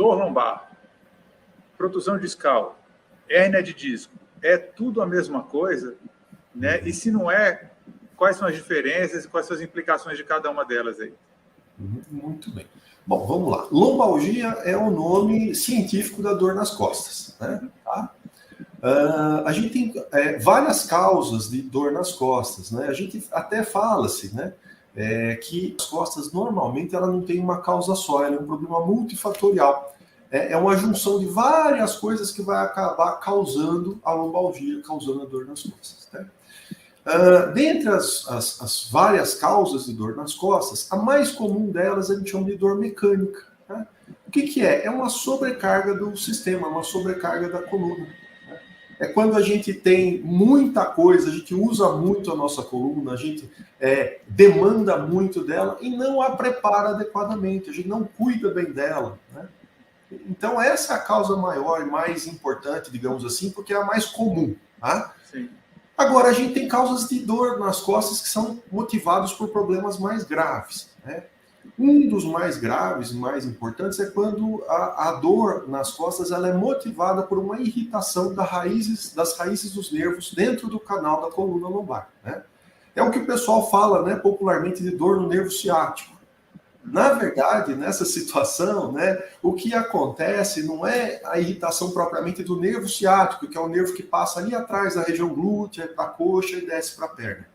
dor lombar, protusão discal, hérnia de disco, é tudo a mesma coisa, né? E se não é, quais são as diferenças e quais são as implicações de cada uma delas aí? Muito bem. Bom, vamos lá. Lombalgia é o nome científico da dor nas costas, né? Tá? A gente tem várias causas de dor nas costas, né? A gente até fala-se, né? Que as costas normalmente ela não tem uma causa só, ela é um problema multifatorial. É uma junção de várias coisas que vai acabar causando a lombalgia, causando a dor nas costas, né? Dentre as várias causas de dor nas costas, a mais comum delas a gente chama de dor mecânica. Né? O que é? É uma sobrecarga do sistema, uma sobrecarga da coluna. Né? É quando a gente tem muita coisa, a gente usa muito a nossa coluna, a gente demanda muito dela e não a prepara adequadamente, a gente não cuida bem dela. Né? Então essa é a causa maior e mais importante, digamos assim, porque é a mais comum. Tá? Sim. Agora, a gente tem causas de dor nas costas que são motivados por problemas mais graves. Né? Um dos mais graves e mais importantes é quando a dor nas costas ela é motivada por uma irritação das raízes dos nervos dentro do canal da coluna lombar. Né? É o que o pessoal fala, né, popularmente de dor no nervo ciático. Na verdade, nessa situação, né, o que acontece não é a irritação propriamente do nervo ciático, que é o nervo que passa ali atrás da região glútea, para a coxa e desce para a perna.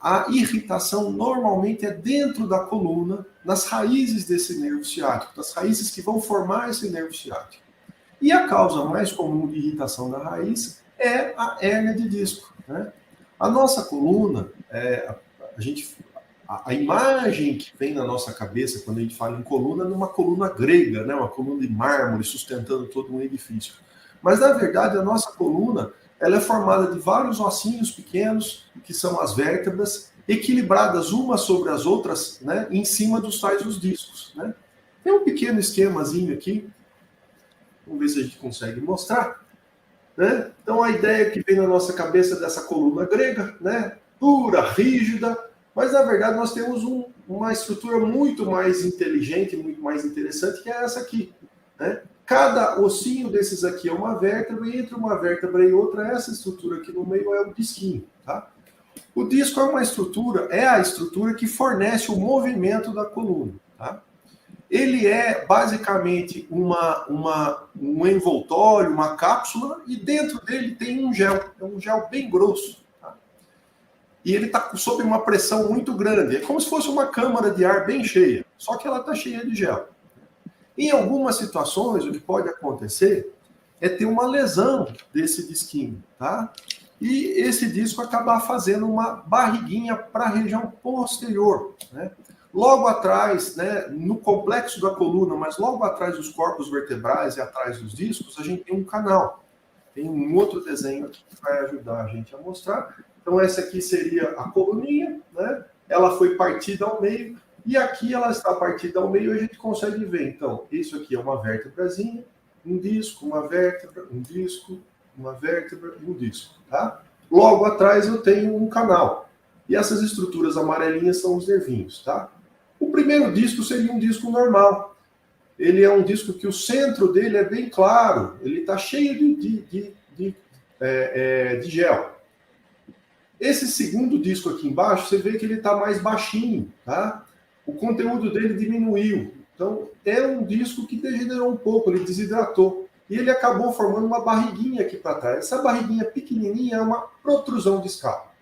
A irritação normalmente é dentro da coluna, nas raízes desse nervo ciático, das raízes que vão formar esse nervo ciático. E a causa mais comum de irritação da raiz é a hérnia de disco. Né? A nossa coluna, a imagem que vem na nossa cabeça quando a gente fala em coluna é uma coluna grega, né? Uma coluna de mármore sustentando todo um edifício. Mas, na verdade, a nossa coluna ela é formada de vários ossinhos pequenos, que são as vértebras, equilibradas umas sobre as outras, né? Em cima dos tais dos discos. Né? Tem um pequeno esquemazinho aqui, vamos ver se a gente consegue mostrar. Né? Então, a ideia que vem na nossa cabeça dessa coluna grega, né? Dura, rígida, mas, na verdade, nós temos uma estrutura muito mais inteligente, muito mais interessante, que é essa aqui. Né? Cada ossinho desses aqui é uma vértebra, e entre uma vértebra e outra, essa estrutura aqui no meio é o disquinho. Tá? O disco é a estrutura que fornece o movimento da coluna. Tá? Ele é, basicamente, um envoltório, uma cápsula, e dentro dele tem um gel. É um gel bem grosso. E ele está sob uma pressão muito grande. É como se fosse uma câmara de ar bem cheia, só que ela está cheia de gel. Em algumas situações, o que pode acontecer é ter uma lesão desse disquinho, tá? E esse disco acabar fazendo uma barriguinha para a região posterior, né? Logo atrás, né, no complexo da coluna, mas logo atrás dos corpos vertebrais e atrás dos discos, a gente tem um canal. Tem um outro desenho aqui que vai ajudar a gente a mostrar. Então, essa aqui seria a coluninha, né? Ela foi partida ao meio, e aqui ela está partida ao meio e a gente consegue ver. Então, isso aqui é uma vértebrazinha, um disco, uma vértebra, um disco, uma vértebra e um disco, tá? Logo atrás eu tenho um canal. E essas estruturas amarelinhas são os nervinhos, tá? O primeiro disco seria um disco normal. Ele é um disco que o centro dele é bem claro, ele está cheio de gel. Esse segundo disco aqui embaixo, você vê que ele está mais baixinho, tá? O conteúdo dele diminuiu. Então, é um disco que degenerou um pouco, ele desidratou. E ele acabou formando uma barriguinha aqui para trás. Essa barriguinha pequenininha é uma protrusão discal.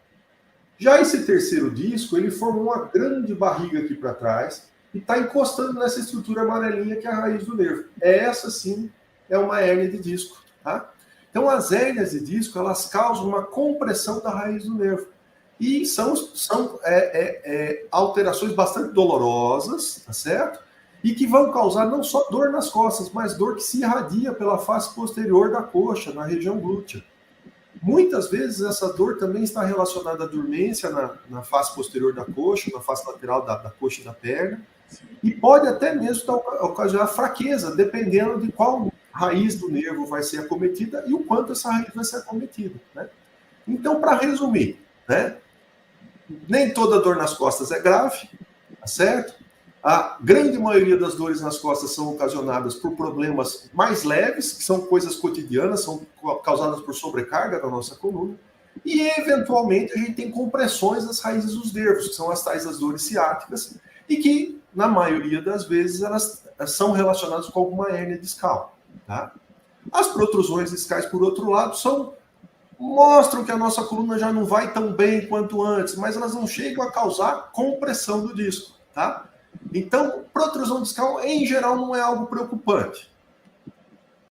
Já esse terceiro disco, ele formou uma grande barriga aqui para trás e está encostando nessa estrutura amarelinha que é a raiz do nervo. Essa, sim, é uma hérnia de disco, tá? Então, as hérnias de disco, elas causam uma compressão da raiz do nervo. E são alterações bastante dolorosas, tá certo? E que vão causar não só dor nas costas, mas dor que se irradia pela face posterior da coxa, na região glútea. Muitas vezes, essa dor também está relacionada à dormência na face posterior da coxa, na face lateral da coxa e da perna. E pode até mesmo ocasionar fraqueza, dependendo de qual raiz do nervo vai ser acometida e o quanto essa raiz vai ser acometida. Né? Então, para resumir, né? Nem toda dor nas costas é grave, tá certo? A grande maioria das dores nas costas são ocasionadas por problemas mais leves, que são coisas cotidianas, são causadas por sobrecarga da nossa coluna. E, eventualmente, a gente tem compressões das raízes dos nervos, que são as tais das dores ciáticas, e que, na maioria das vezes, elas são relacionadas com alguma hérnia discal. Tá? As protrusões discais, por outro lado, mostram que a nossa coluna já não vai tão bem quanto antes, mas elas não chegam a causar compressão do disco. Tá? Então, protrusão discal, em geral, não é algo preocupante.